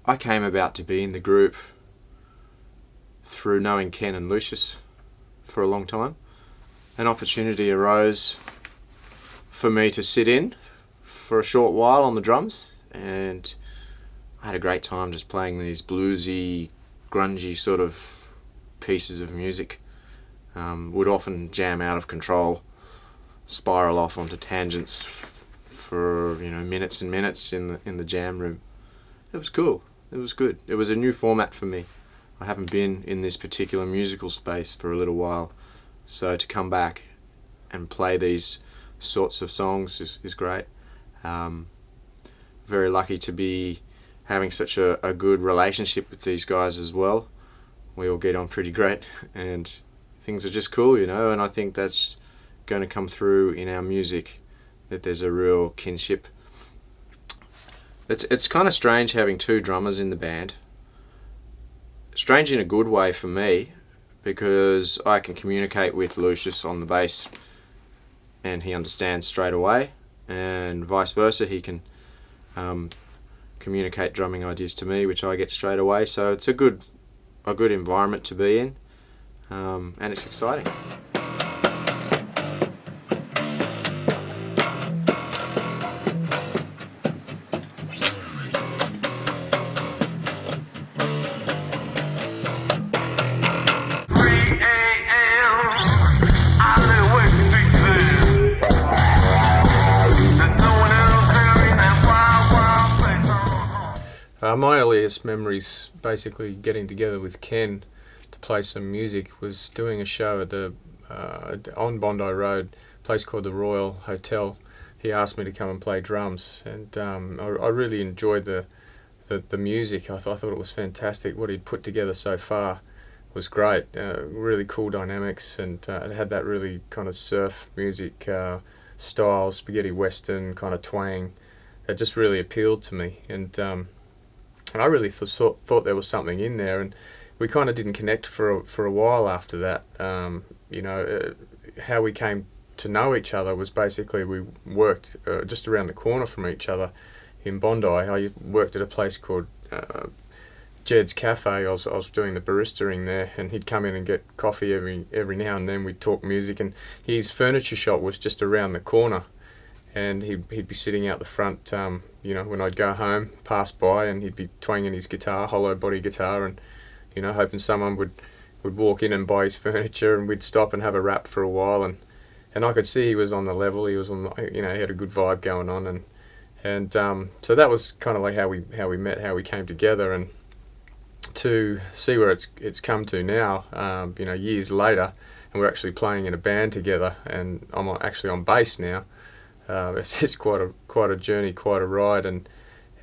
I came about to be in the group through knowing Ken and Lucius for a long time. An opportunity arose for me to sit in for a short while on the drums, and I had a great time just playing these bluesy, grungy sort of pieces of music. Would often jam out of control, spiral off onto tangents for minutes and minutes in the jam room. It was cool. It was good. It was a new format for me. I haven't been in this particular musical space for a little while, so to come back and play these sorts of songs is great. Very lucky to be having such a good relationship with these guys as well. We all get on pretty great, and things are just cool, and I think that's going to come through in our music, that there's a real kinship. It's kind of strange having two drummers in the band. Strange in a good way for me, because I can communicate with Lucius on the bass and he understands straight away, and vice versa. He can communicate drumming ideas to me, which I get straight away. So it's a good environment to be in, and it's exciting. My earliest memories, basically getting together with Ken to play some music, was doing a show at the on Bondi Road, a place called the Royal Hotel. He asked me to come and play drums, and I really enjoyed the music. I thought it was fantastic. What he'd put together so far was great. Really cool dynamics, and it had that really kind of surf music style, spaghetti western kind of twang. It just really appealed to me, and I really thought there was something in there, and we kind of didn't connect for a while after that. How we came to know each other was basically we worked just around the corner from each other in Bondi. I worked at a place called Jed's Cafe. I was doing the baristering there, and he'd come in and get coffee every now and then. We'd talk music, and his furniture shop was just around the corner, and he'd be sitting out the front, when I'd go home, pass by, and he'd be twanging his guitar, hollow body guitar, and hoping someone would walk in and buy his furniture, and we'd stop and have a rap for a while, and I could see he was on the level. He was on, he had a good vibe going on, and so that was kind of like how we met, how we came together, and to see where it's come to now, years later, and we're actually playing in a band together, and I'm actually on bass now. It's quite a journey, quite a ride, and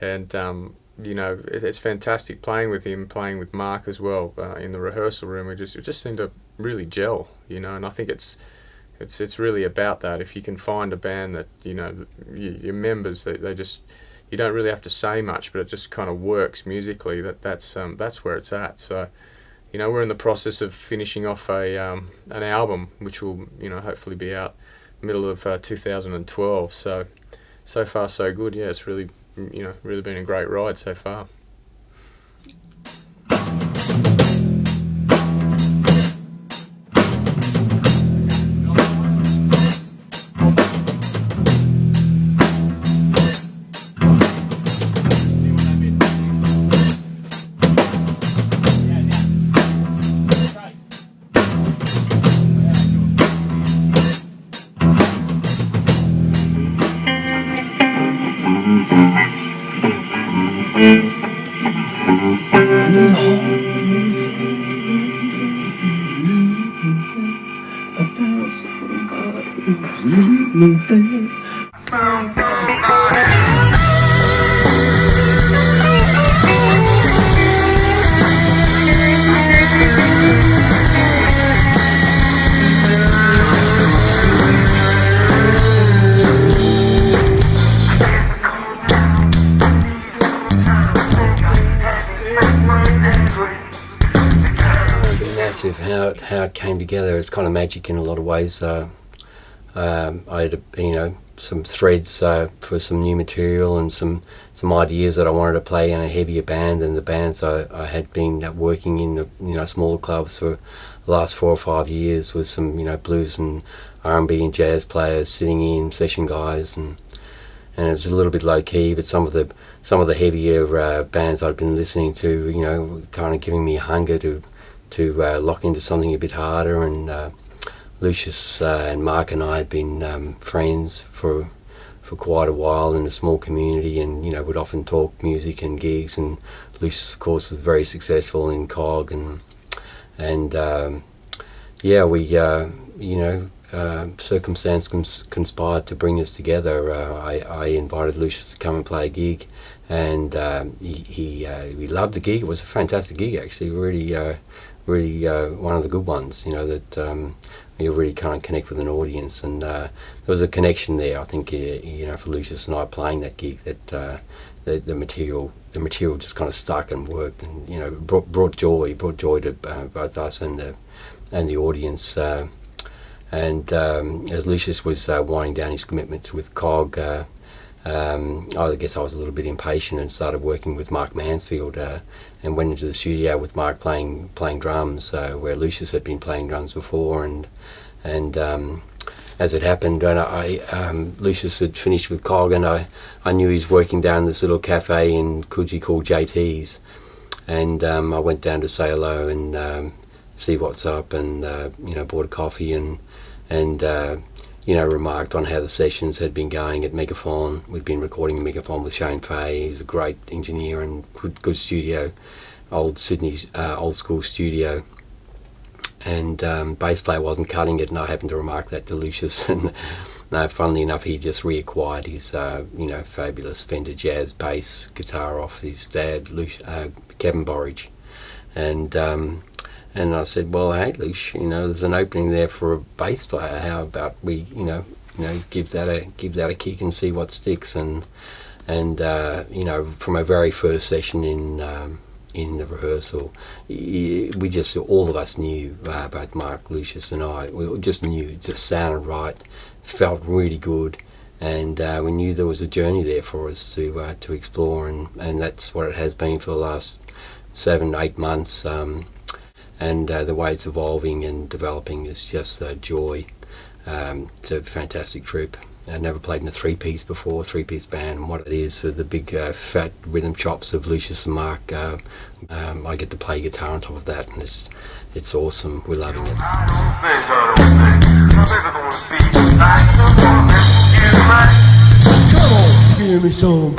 it's fantastic playing with him, playing with Mark as well in the rehearsal room. We just seem to really gel, and I think it's really about that. If you can find a band that your members, they just, you don't really have to say much, but it just kind of works musically. That's where it's at. So we're in the process of finishing off an album, which will hopefully be out middle of 2012. So far so good. Yeah, it's really been a great ride so far. How it came together. It's kind of magic in a lot of ways. I had threads for some new material and some ideas that I wanted to play in a heavier band than the bands I had been working in the smaller clubs for the last 4 or 5 years, with some blues and R&B and jazz players sitting in, session guys, and it was a little bit low key, but some of the heavier bands I'd been listening to, kind of giving me a hunger to lock into something a bit harder. And Lucius and Mark and I had been friends for quite a while in a small community, and would often talk music and gigs. And Lucius, of course, was very successful in Cog, and circumstance conspired to bring us together. I invited Lucius to come and play a gig, and he loved the gig. It was a fantastic gig, actually. Really one of the good ones. That you really kind of connect with an audience, and there was a connection there. I think for Lucius and I playing that gig, that the material just kind of stuck and worked, and brought joy to both us and the audience. And as Lucius was winding down his commitments with Cog, I guess I was a little bit impatient and started working with Mark Mansfield, and went into the studio with Mark playing drums, where Lucius had been playing drums before, and as it happened, Lucius had finished with Cog, and I knew he was working down this little cafe in Coogee called JT's, and I went down to say hello and see what's up, and bought a coffee and remarked on how the sessions had been going at Megaphone. We'd been recording at Megaphone with Shane Fay. He's a great engineer and good studio, old Sydney's old school studio. And bass player wasn't cutting it, and I happened to remark that to Lucius. And funnily enough, he just reacquired his fabulous Fender Jazz bass guitar off his dad, Kevin Borridge. And I said, well, hey, Lush, there's an opening there for a bass player. How about we, give that a kick and see what sticks. And from our very first session in the rehearsal, we just, all of us knew, both Mark, Lucius and I, we just knew it just sounded right, felt really good, and we knew there was a journey there for us to explore, and that's what it has been for the last 7-8 months. And the way it's evolving and developing is just a joy. It's a fantastic trip. I never played in a three-piece band, and what it is, the big fat rhythm chops of Lucius and Mark, I get to play guitar on top of that, and it's awesome. We're loving it. Come on, give me some.